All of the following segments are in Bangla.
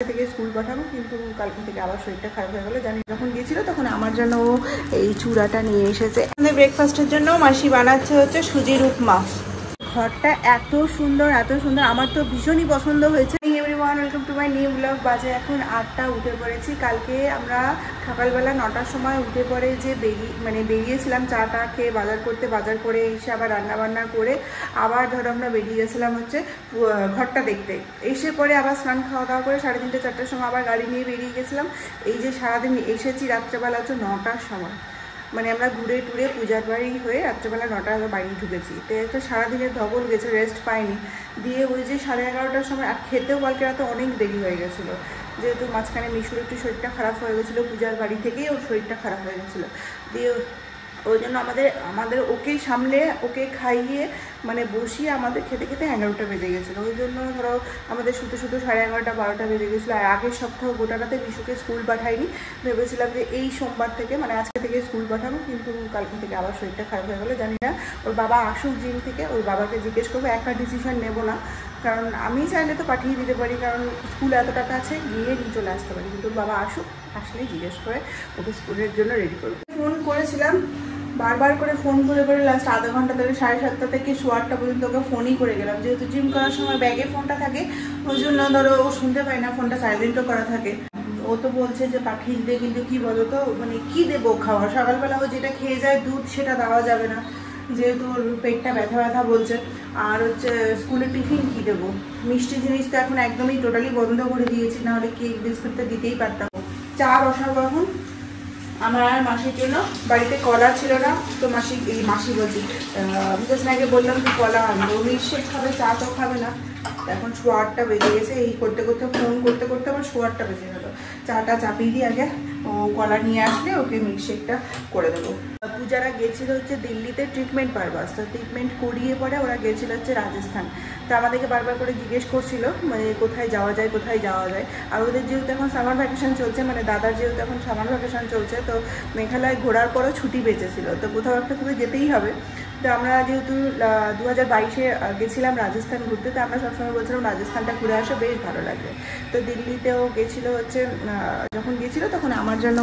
থেকে স্কুল পাঠাবো, কিন্তু কালকে থেকে আবার শরীরটা খারাপ হয়ে গেলো। জানি যখন গিয়েছিল তখন আমার জন্য এই চূড়াটা নিয়ে এসেছে। আমাদের ব্রেকফাস্টের জন্য মাসি বানাচ্ছে হচ্ছে সুজির উপমা। ঘরটা এত সুন্দর আমার তো ভীষণই পছন্দ হয়েছে। Everyone, welcome to my new blog. বাজে এখন 8টা, উঠে পড়েছি। কালকে আমরা সকালবেলা 9টার সময় উঠে পড়ে যে বেরিয়েছিলাম চাটা খেয়ে বাজার করে এসে আবার রান্নাবান্না করে আবার ধরো আমরা বেরিয়ে গেছিলাম হচ্ছে ঘরটা দেখতে। এসে পরে আবার স্নান খাওয়া দাওয়া করে 3:30 4টার সময় আবার গাড়ি নিয়ে বেরিয়ে গেছিলাম। এই যে সারাদিন এসেছি রাত্রেবেলা হচ্ছে 9টার সময়, মানে আমরা ঘুরে টুরে পূজার বাড়ি হয়ে রাত্রেবেলা 9টার বাড়ি ঢুকেছি। তো একটা সারাদিনের ধকল গেছে, রেস্ট পাইনি। দিয়ে ওই যে 11:30টার সময় আর খেতেও কালকে রাতে অনেক দেরি হয়ে গেছিলো, যেহেতু মাঝখানে মিশুর একটু শরীরটা খারাপ হয়ে গেছিলো। পূজার বাড়ি থেকেই ওর শরীরটা খারাপ হয়ে গেছিলো। দিয়ে ওই জন্য আমাদের ওকেই সামলে ওকে খাইয়ে মানে বসিয়ে আমাদের খেতে 11টা বেজে গেছিলো। ওই জন্য ধরো আমাদের শুতে 11:30 12টা বেজে গেছিলো। আর আগের সপ্তাহ গোটাটাতে মিশুকে স্কুল পাঠাইনি। ভেবেছিলাম যে এই সোমবার থেকে মানে আজকে থেকে স্কুল পাঠাবো, কিন্তু কালকে থেকে আবার শরীরটা খারাপ হয়ে গেলো। জানি না, ওর বাবা আসুক জিম থেকে, ওর বাবাকে জিজ্ঞেস করবো। একটা ডিসিশন নেবো না, কারণ আমি চাইলে তো পাঠিয়ে দিতে পারি, কারণ স্কুল এতটা কাছে গিয়ে নিয়ে চলে আসতে পারি। কিন্তু বাবা আসুক, আসলেই জিজ্ঞেস করে ওকে স্কুলের জন্য রেডি করবো। ফোন করেছিলাম বারবার করে, ফোন করে লাস্ট আধা ঘন্টা ধরে 7:30 থেকে 8:15 পর্যন্ত ওকে ফোনই করে গেলাম। যেহেতু জিম করার সময় ব্যাগে ফোনটা থাকে, ওই জন্য ধরো ও শুনতে পায় না, ফোনটা সাইলেন্টও করা থাকে। ও তো বলছে যে পাঠিয়ে দিতে, কিন্তু কি বলো তো, মানে কি দেবো খাওয়া? সকালবেলা ও যেটা খেয়ে যায় দুধ, সেটা দেওয়া যাবে না, যেহেতু ওর পেটটা ব্যথা বলছে। আর হচ্ছে স্কুলে টিফিন কি দেবো? মিষ্টি জিনিস তো এখন একদমই টোটালি বন্ধ করে দিয়েছি, নাহলে কেক বিস্কুটটা দিতেই পারতাম। চা বসাবো এখন আমার আর মাসির জন্য। বাড়িতে কলা ছিল না, তো মাসি বলছি আগে বললাম যে কলা আনবো। ও মিষ্টি খাবে, চা তো খাবে না। এখন 8:15 বেজে গেছে। এই করতে ফোন করতে আবার 8:15 বেজে গেল। চাটা চাপিয়ে দিই আগে, ও কলা নিয়ে আসলে ওকে মিল্কশেকটা করে দেবো। পূজারা গেছিল হচ্ছে দিল্লিতে ট্রিটমেন্ট পারপাস, তো ট্রিটমেন্ট করিয়ে পরে ওরা গেছিল হচ্ছে রাজস্থান। তো আমাদেরকে বারবার করে জিজ্ঞেস করছিল মানে কোথায় যাওয়া যায়। আর ওদের যেহেতু এখন সামার ভ্যাকেশন চলছে, মানে দাদার যেহেতু এখন সামার ভ্যাকেশন চলছে, তো মেঘালয় ঘোরার পরও ছুটি বেঁচেছিল, তো কোথাও একটা করে যেতেই হবে। তো আমরা যেহেতু 2022-এ গেছিলাম রাজস্থান ঘুরতে, তো আমরা সবসময় বলছিলাম রাজস্থানটা ঘুরে আসা বেশ ভালো লাগবে। তো দিল্লিতেও গেছিলো হচ্ছে, যখন গেছিলো তখন আমার জন্য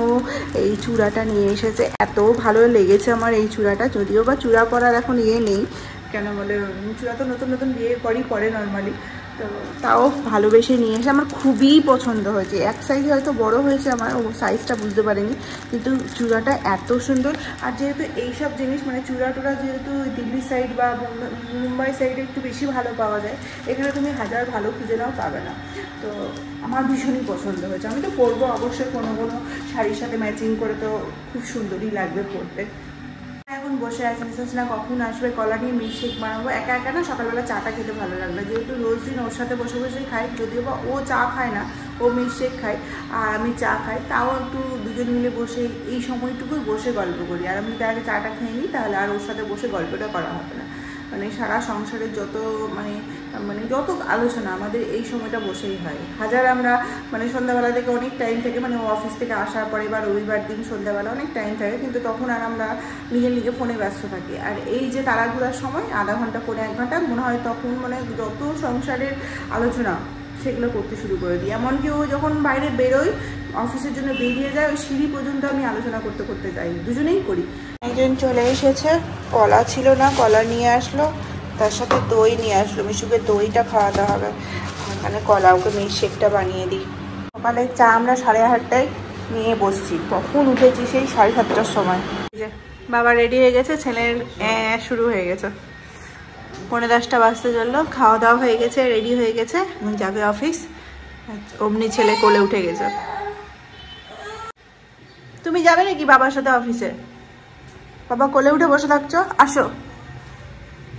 এই চূড়াটা নিয়ে এসেছে। এত ভালো লেগেছে আমার এই চূড়াটা, যদিও বা চূড়া পরার এখন নেই, কেন বলে চূড়া তো নতুন বিয়ের পরই পরে নর্মালি। তো তাও ভালোবেসে নিয়ে এসে আমার খুবই পছন্দ হয়েছে। এক সাইজ হয়তো বড় হয়েছে, আমার ও সাইজটা বুঝতে পারিনি, কিন্তু চূড়াটা এত সুন্দর। আর যেহেতু এইসব জিনিস মানে চূড়া যেহেতু দিল্লি সাইড বা মুম্বাই সাইডে একটু বেশি ভালো পাওয়া যায়, এখানে তুমি হাজার ভালো খুঁজে নাও পাবে না। তো আমার ভীষণই পছন্দ হয়েছে। আমি তো পরবো অবশ্যই, কোনো শাড়ির সাথে ম্যাচিং করে, তো খুব সুন্দরই লাগবে পরতে। এখন বসে আছি, না কখন আসবে কলা নিয়ে মিল্কশেক বানাবো। একা না সকালবেলা চাটা খেতে ভালো লাগবে, যেহেতু রোজ দিন ওর সাথে বসে খাই। যদিও বা ও চা খায় না, ও মিল্কশেক খায় আর আমি চা খাই, তাও একটু দুজন মিলে বসে এই সময়টুকুই বসে গল্প করি। আর আমি তার আগে চাটা খেয়ে নিই, তাহলে আর ওর সাথে বসে গল্পটা করা হবে না। মানে সারা সংসারের যত যত আলোচনা আমাদের এই সময়টা বসেই হয়। আমরা মানে সন্ধ্যাবেলা থেকে অনেক টাইম থেকে, মানে ও অফিস থেকে আসার পরে বা রবিবার দিন সন্ধ্যাবেলা অনেক টাইম থাকে, কিন্তু তখন আর আমরা নিজে ফোনে ব্যস্ত থাকি। আর এই যে তারাগুলার সময় আধা ঘন্টা পরে 1 ঘন্টা মনে হয়, তখন মানে যত সংসারের আলোচনা সেগুলো করতে শুরু করে দিই। এমনকি ও যখন বাইরে বেরোয়, অফিসের জন্য বেরিয়ে যায়, ওই সিঁড়ি পর্যন্ত আমি আলোচনা করতে যাই, দুজনেই করি। একজন চলে এসেছে, কলা ছিল না, কলা নিয়ে আসলো, তার সাথে দই নিয়ে আসলো। মিশুকে দইটা খাওয়াতে হবে, মানে কলা ওকে মিল্কশেকটা বানিয়ে দিই। সকালে চা আমরা 8:30টায় নিয়ে বসছি, তখন উঠেছি সেই 7:30টার সময়। বাবা রেডি হয়ে গেছে, ছেলের শুরু হয়ে গেছে। 9:45 বাজতে চললো, খাওয়া দাওয়া হয়ে গেছে, রেডি হয়ে গেছে, যাবে অফিস। অমনি ছেলে কোলে উঠে গেছে। তুমি যাবে নাকি বাবার সাথে অফিসে? বাবা কোলে উঠে বসে থাকছো, আসো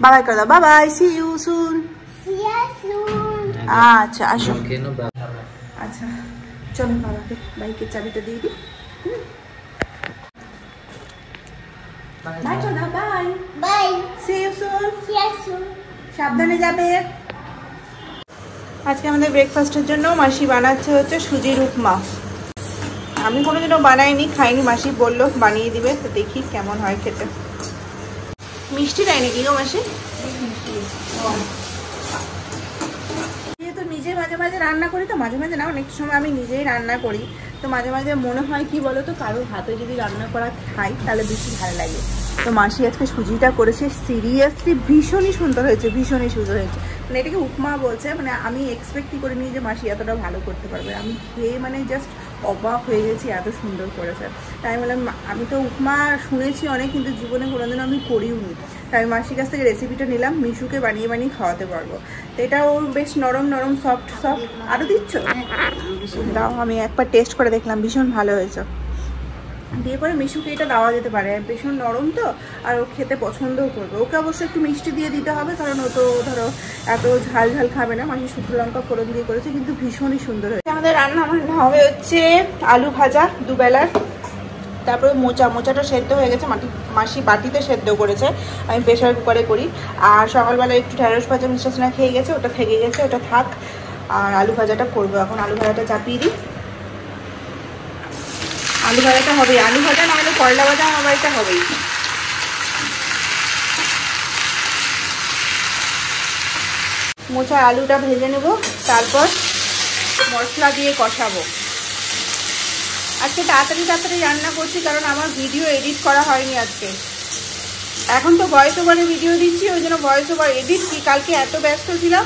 বাবাই করে দাও। বাবাই, সি ইউ সুন। আচ্ছা আসো। আচ্ছা চলো বাবাকে বাইকের চাবিটা দিয়ে দিই। সাবধানে যাবে। আজকে আমাদের ব্রেকফাস্টের জন্য মাসি বানাচ্ছে হচ্ছে সুজির উপমা। আমি কোনোদিনও বানাইনি, খাইনি, মাসি বললো বানিয়ে দিবে, তো দেখি কেমন হয় খেতে। মিষ্টি দেয় নাকি গো মাসি? যেহেতু নিজে মাঝে মাঝে রান্না করি, তো মাঝে মাঝে না অনেক সময় আমি নিজেই রান্না করি, তো মাঝে মাঝে মনে হয় কি বলো তো, কারোর হাতে যদি রান্না করা খাই তাহলে বেশি ভালো লাগে। তো মাসি আজকে সুজিটা করেছে, সিরিয়াসলি ভীষণই সুন্দর হয়েছে, ভীষণই সুন্দর হয়েছে। মানে এটাকে উপমা বলছে, মানে আমি এক্সপেক্টই করিনি যে মাসি এতটা ভালো করতে পারবে। আমি খেয়ে মানে জাস্ট অবাক হয়ে গেছি, এত সুন্দর করেছে। তাই বললাম, আমি তো উপমা শুনেছি অনেক, কিন্তু জীবনে কোনোদিন আমি করিও নি। তাই মাসির কাছ থেকে রেসিপিটা নিলাম, মিশুকে বানিয়ে বানিয়ে খাওয়াতে পারবো। তো এটা ওর বেশ নরম নরম সফট সফট। আরও দিচ্ছ? দাও, আমি একবার টেস্ট করে দেখলাম, ভীষণ ভালো হয়েছে। দিয়ে পরে মিশুকে এটা দেওয়া যেতে পারে, ভীষণ নরম তো, আর ও খেতে পছন্দও করবে। ওকে অবশ্যই একটু মিষ্টি দিয়ে দিতে হবে, কারণ ও তো ধরো এত ঝাল ঝাল খাবে না। মাসি শুকনো লঙ্কা ফোড়ন দিয়ে করেছে, কিন্তু ভীষণই সুন্দর হয়েছে। আমাদের রান্না হবে হচ্ছে আলু ভাজা দুবেলার, তারপরে মোচাটা সেদ্ধ হয়ে গেছে, মাসি বাটিতে সেদ্ধ করেছে, আমি প্রেশার কুকারে করি। আর সকালবেলা একটু ঢেঁড়স ভাজা মিষ্টাসনা খেয়ে গেছে, ওটা থেকে গেছে, ওটা থাক। আর আলু ভাজাটা করবো এখন, আলু ভাজাটা চাপিয়ে দিই। আলু ভাজাটা হবে, আলু ভাজা না হলে করলা ভাজা আমার বাড়িতে হবেই। মোচা আলুটা ভেজে নেব, তারপর মশলা দিয়ে কষাবো। আজকে তাড়াতাড়ি রান্না করছি, কারণ আমার ভিডিও এডিট করা হয়নি আজকে। এখন তো ভয়েস ওভারে ভিডিও দিচ্ছি, ওই জন্য ভয়েস ওভার এডিট কি, কালকে এত ব্যস্ত ছিলাম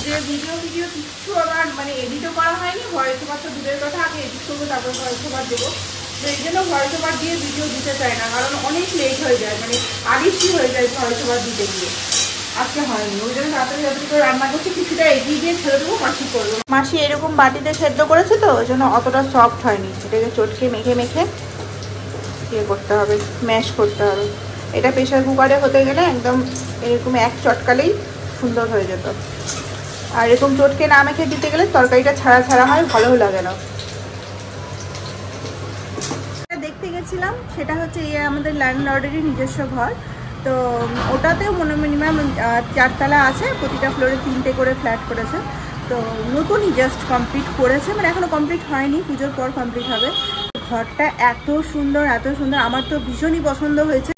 যে ভিডিও কিচ্ছু আবার মানে এডিটও করা হয়নি। ভয়েস ওভার তো দূরের কথা, আগে এডিট করবো তারপর ভয়েস ওভার দেবো। তো এই জন্য ভয়েস ওভার দিয়ে ভিডিও দিতে চাই না, কারণ অনেক লেট হয়ে যায়, মানে আড়িশি হয়ে যায় ভয়েস ওভার দিতে গিয়ে। আজকে হয়নি, ওই জন্য তাড়াতাড়ি করে রান্না করছি, কিছুটা এগিয়ে দিয়ে ছেড়ে দেবো, মাসি করবো। মাসি এরকম বাটিতে সেদ্ধ করেছে তো, ওই জন্য অতটা সফট হয়নি। এটাকে চটকে মেখে ইয়ে করতে হবে, ম্যাশ করতে হবে। এটা প্রেশার কুকারে হতে গেলে একদম এরকম এক চটকালেই সুন্দর হয়ে যেত, আর এরকম চটকে না মেখে দিতে গেলে তরকারিটা ছাড়া ছাড়া হয়, ভালোও লাগে না। দেখতে গেছিলাম, সেটা হচ্ছে আমাদের ল্যান্ডলর্ডেরই নিজস্ব ঘর। তো ওটাতেও মিনিমাম 4 তলা আছে, প্রতিটা ফ্লোরে 3টে করে ফ্ল্যাট করেছে। তো নতুনই জাস্ট কমপ্লিট করেছে, মানে এখনও কমপ্লিট হয়নি, পুজোর পর কমপ্লিট হবে। ঘরটা এত সুন্দর, আমার তো ভীষণই পছন্দ হয়েছে।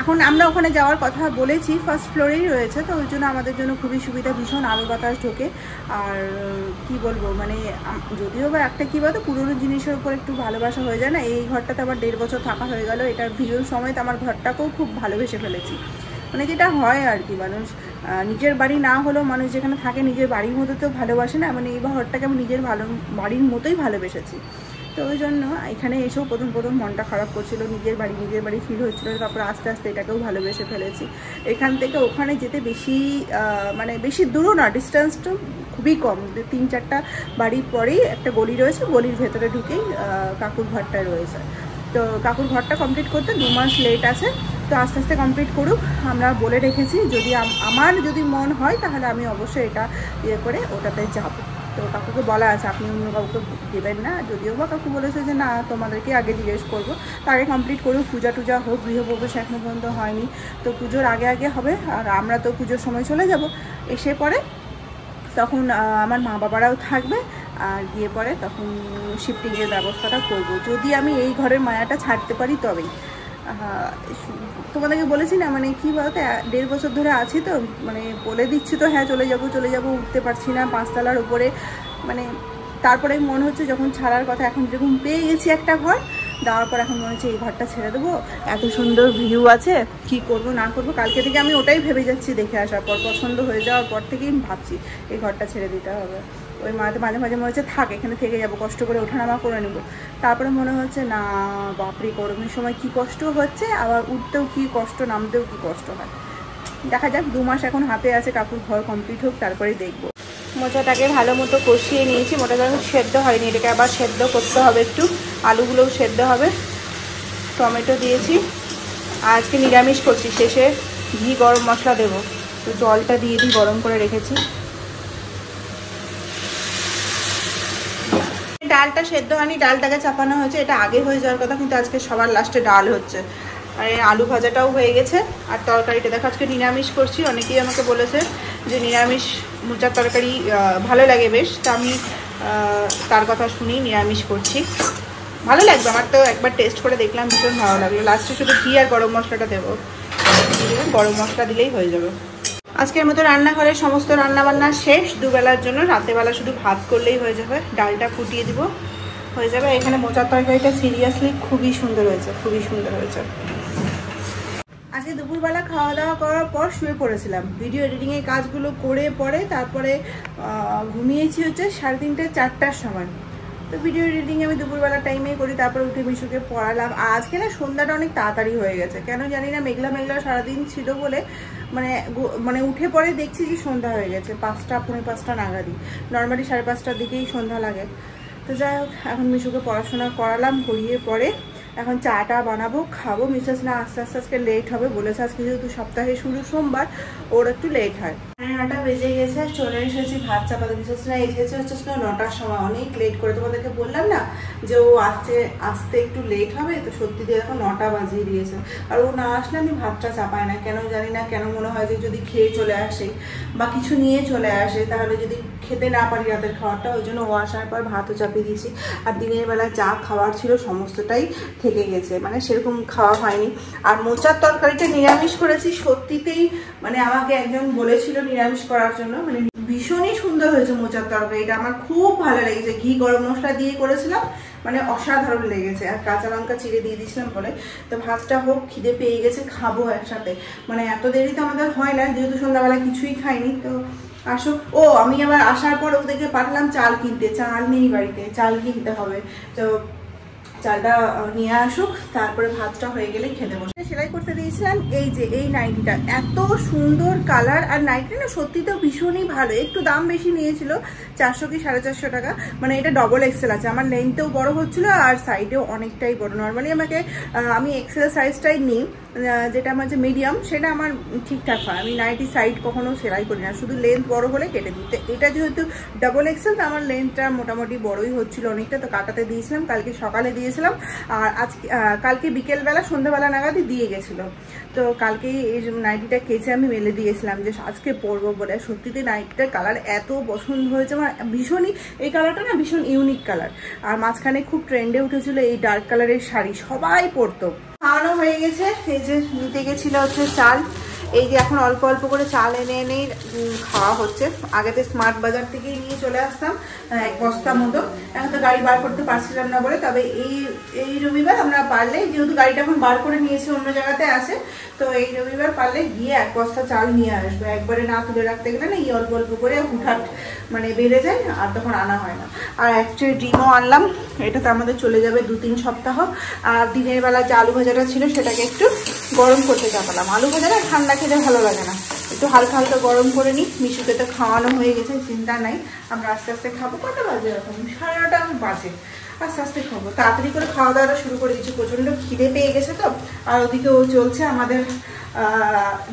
এখন আমরা ওখানে যাওয়ার কথা বলেছি, ফার্স্ট ফ্লোরেই রয়েছে, তো ওই জন্য আমাদের জন্য খুবই সুবিধা, ভীষণ আলো বাতাস ঢোকে। আর কি বলবো, মানে যদিও বা একটা কী বলতো, পুরোনো জিনিসের উপর একটু ভালোবাসা হয়ে যায় না। এই ঘরটাতে আবার 1.5 বছর থাকা হয়ে গেল, এটার ভিউর সময়তে আমার ঘরটাকেও খুব ভালোবেসে ফেলেছি। মানে যেটা হয় আর কি, মানুষ নিজের বাড়ি না হলেও মানুষ যেখানে থাকে নিজের বাড়ির মতো তো ভালোবাসে না, মানে এই ঘরটাকে আমি নিজের বাড়ির মতোই ভালোবেসেছি। তো ওই জন্য এখানে এসেও প্রথম মনটা খারাপ করছিল, নিজের বাড়ি ফিল হচ্ছিলো। তারপর আস্তে আস্তে এটাকেও ভালোবেসে ফেলেছি। এখান থেকে ওখানে যেতে মানে বেশি দূরও না, ডিস্টেন্সটা খুবই কম, 3-4টা বাড়ির পরেই একটা গলি রয়েছে, গলির ভেতরে ঢুকেই কাকুর ঘরটা রয়েছে। তো কাকুর ঘরটা কমপ্লিট করতে 2 মাস লেট আছে, তো আস্তে আস্তে কমপ্লিট করুক। আমরা বলে রেখেছি, আমার যদি মন হয় তাহলে আমি অবশ্যই এটা ইয়ে করে ওটাতে যাবো। তো কাকুকে বলা আছে, আপনি অন্য কাউকে দেবেন না, যদিও বা কাকু বলেছে যে না, তোমাদেরকে আগে জিজ্ঞেস করবো, তার আগে কমপ্লিট করুক, পূজা হোক। গৃহপ্রবেশ এখনো পর্যন্ত হয়নি, তো পুজোর আগে হবে। আর আমরা তো পুজোর সময় চলে যাব, এসে পরে তখন আমার মা বাবারাও থাকবে, আর গিয়ে পরে তখন শিফটিংয়ের ব্যবস্থাটা করব, যদি আমি এই ঘরের মায়াটা ছাড়তে পারি তবেই। তোমাদেরকে বলেছি না, মানে কী বলতো, 1.5 বছর ধরে আছি, তো মানে বলে দিচ্ছি তো হ্যাঁ চলে যাব, উঠতে পারছি না 5 তলার উপরে। মানে তারপরে মনে হচ্ছে যখন ছাড়ার কথা, এখন যেরকম পেয়ে গেছি একটা ঘর, দেওয়ার পর এখন মনে হচ্ছে এই ঘরটা ছেড়ে দেবো, এত সুন্দর ভিউ আছে, কি করব না করব। কালকে থেকে আমি ওটাই ভেবে যাচ্ছি, দেখে আসার পর পছন্দ হয়ে যাওয়ার পর থেকেই ভাবছি এই ঘরটা ছেড়ে দিতে হবে। ওই মাঝে মাঝে মনে হচ্ছে থাক, এখানে থেকে যাবো, কষ্ট করে ওঠানামা করে নেবো। তারপরে মনে হচ্ছে না, বাপরে গরমের সময় কি কষ্ট হচ্ছে, আবার উঠতেও কি কষ্ট, নামতেও কি কষ্ট হয়। দেখা যাক, 2 মাস এখন হাতে আছে, কাকুর ঘর কমপ্লিট হোক, তারপরেই দেখবো। মোচাটাকে ভালো মতো কষিয়ে নিয়েছি, মোটা যখন সেদ্ধ হয়নি, এটাকে আবার সেদ্ধ করতে হবে একটু, আলুগুলোও সেদ্ধ হবে। টমেটো দিয়েছি, আজকে নিরামিষ করছি, শেষে ঘি গরম মশলা দেবো, তো জলটা দিয়ে দিই, গরম করে রেখেছি। ডালটা সেদ্ধ হয়নি, ডালটাকে চাপানো হয়েছে, এটা আগে হয়ে যাওয়ার কথা, কিন্তু আজকে সবার লাস্টে ডাল হচ্ছে। আর আলু ভাজাটাও হয়ে গেছে, আর তরকারিটা দেখো আজকে নিরামিষ করছি। অনেকেই আমাকে বলেছে যে নিরামিষ মোচার তরকারি ভালো লাগে বেশ, তা আমি তার কথা শুনি নিরামিষ করছি। ভালো লাগবে আমার, তো একবার টেস্ট করে দেখলাম, ভীষণ ভালো লাগলো। লাস্টে শুধু ঘি আর গরম মশলাটা দেবো, গরম মশলা দিলেই হয়ে যাবে। আজকের মতো রান্নাঘরে সমস্ত রান্নাবান্না শেষ। দুবেলার জন্য রাতেবেলা শুধু ভাত করলেই হয়ে যাবে, ডালটা ফুটিয়ে দিব, হয়ে যাবে। এখানে মোচার তরকারিটা সিরিয়াসলি খুবই সুন্দর হয়েছে, খুবই সুন্দর হয়েছে। আজকে দুপুরবেলা খাওয়া দাওয়া করার পর শুয়ে পড়েছিলাম, ভিডিও এডিটিংয়ের কাজগুলো করে পরে তারপরে ঘুমিয়েছি হচ্ছে 3:30 4টার সময়। তো ভিডিও এডিটিং আমি দুপুরবেলা টাইমেই করি, তারপরে উঠে মিশুকে পড়ালাম। আজকে না সন্ধ্যাটা অনেক তাড়াতাড়ি হয়ে গেছে, কেন জানি না, মেঘলা মেঘলা সারাদিন ছিল বলে মানে উঠে পরে দেখছি যে সন্ধ্যা হয়ে গেছে 5টা পৌনে 5টা নাগাদই। নর্মালি 5:30টার দিকেই সন্ধ্যা লাগে। তো যাই হোক, এখন মিশুকে পড়াশোনা করালাম, করিয়ে পরে এখন চাটা বানাবো, খাবো। মিসেস না আস্তে আস্তে আজকে লেট হবে বলেছে, আজকে যেহেতু সপ্তাহে শুরু সোমবার, ওর একটু লেট হয়। 9টা বেজে গেছে, চলে এসেছি ভাত চাপাতে। মিসেস না এসেছে হচ্ছে 9টার সময়, অনেক লেট করে। তোমাদেরকে বললাম না যে ও আসতে একটু লেট হবে, তো সত্যি দিয়ে এখন 9টা বাজিয়ে দিয়েছে। আর ও না আসলে আমি ভাতটা চাপাই না, কেন জানি না, কেন মনে হয় যে যদি খেয়ে চলে আসে বা কিছু নিয়ে চলে আসে তাহলে যদি খেতে না পারি রাতের খাবারটা, ওই জন্য ও আসার পর ভাতও চাপিয়ে দিয়েছি। আর দিনের বেলা যা খাবার ছিল সমস্তটাই থেকে গেছে, মানে সেরকম খাওয়া হয়নি। আর মোচার তরকারিটা নিরামিষ করেছি, সত্যিতেই মানে আমাকে একজন বলেছিল নিরামিষ করার জন্য, মানে ভীষণই সুন্দর হয়েছে মোচার তরকারিটা, আমার খুব ভালো লেগেছে। ঘি গরম মশলা দিয়ে করেছিলাম, মানে অসাধারণ লেগেছে। আর কাঁচা লঙ্কা চিড়ে দিয়ে দিয়েছিলাম বলে। তো ভাতটা হোক, খিদে পেয়ে গেছে, খাবো একসাথে। মানে এত দেরি তো আমাদের হয় না, যেহেতু সন্ধ্যাবেলা কিছুই খাইনি। তো আসো। ও আমি আবার আসার পর ওদেরকে পাঠালাম চাল কিনতে, চাল নেই বাড়িতে, চাল কিনতে হবে। তো চালটা নিয়ে আসুক, তারপরে ভাতটা হয়ে গেলে খেতে বসে। সেলাই করতে দিয়েছিলাম এই যে এই নাইটিটা, এত সুন্দর কালার। আর নাইটিটা না সত্যি তো ভীষণই ভালো, একটু দাম বেশি নিয়েছিল, 400 কি 450 টাকা। মানে এটা ডবল এক্সেল আছে, আমার লেন্থেও বড় হচ্ছিল আর সাইডেও অনেকটাই বড়। নর্মালি আমি এক্সেল সাইজটাই নিই, যেটা আমার যে মিডিয়াম সেটা আমার ঠিকঠাক হয়। আমি নাইটি সাইড কখনো সেলাই করি না, শুধু লেন্থ বড় হলে কেটে দিই। তো এটা যেহেতু ডাবল এক্সেল, তো আমার লেন্থটা মোটামুটি বড়ই হচ্ছিল অনেকটা। তো কাটাতে দিয়েছিলাম, কালকে সকালে দিয়েছিলাম, আর আজকে কালকে বিকেলবেলা সন্ধ্যাবেলা নাগাদই দিয়ে গেছিলো। তো কালকেই এই নাইটিটা কেচে আমি মেলে দিয়েছিলাম যে আজকে পরবো বলে। সত্যিতে নাইটিটার কালার এত পছন্দ হয়েছে আমার, ভীষণই, এই কালারটা না ভীষণ ইউনিক কালার। আর মাঝখানে খুব ট্রেন্ডে উঠেছিল এই ডার্ক কালারের শাড়ি, সবাই পরতো। খাওয়ানো হয়ে গেছে, এই যে নিতে গেছিল হচ্ছে চাল। এই যে এখন অল্প অল্প করে চাল এনে এনেই খাওয়া হচ্ছে। আগেতে স্মার্ট বাজার থেকেই নিয়ে চলে আসতাম 1 বস্তা মতো, এখন তো গাড়ি বার করতে পারছিলাম না বলে। তবে এই রবিবার আমরা পারলে, যেহেতু গাড়িটা এখন বার করে নিয়েছি অন্য জায়গাতে আছে, তো এই রবিবার পারলে গিয়ে 1 বস্তা চাল নিয়ে আসবো। একবারে না তুলে রাখতে গেলে না এই অল্প অল্প করে হুটহাট মানে বেড়ে যায়, আর তখন আনা হয় না। আর একটা ডিমও আনলাম, এটা তো আমাদের চলে যাবে 2-3 সপ্তাহ। আর দিনের বেলা যে আলু ভাজাটা ছিল সেটাকে একটু গরম করতে চাপালাম। আলু ভাজাটা ঠান্ডা খেতে ভালো লাগে না, একটু হালকা হালকা গরম করে নিই। মিশুকে তো খাওয়ানো হয়ে গেছে, চিন্তা নাই, আমরা আস্তে আস্তে খাবো। কটা বাজে এখন? 9:30 বাজে, আস্তে আস্তে খাবো। তাড়াতাড়ি করে খাওয়া দাওয়াটা শুরু করে দিচ্ছি, প্রচণ্ড খিদে পেয়ে গেছে তো। আর ওদিকে ও চলছে আমাদের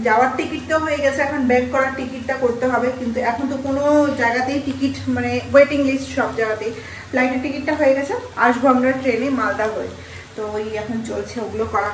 যাওয়ার টিকিটটাও হয়ে গেছে, এখন ব্যাক করার টিকিটটা করতে হবে। কিন্তু এখন তো কোনো জায়গাতেই টিকিট মানে ওয়েটিং লিস্ট, সব জায়গাতেই। ফ্লাইটের টিকিটটা হয়ে গেছে, আসবো আমরা ট্রেনে মালদা হয়ে। তো ওই এখন চলছে ওগুলো করা।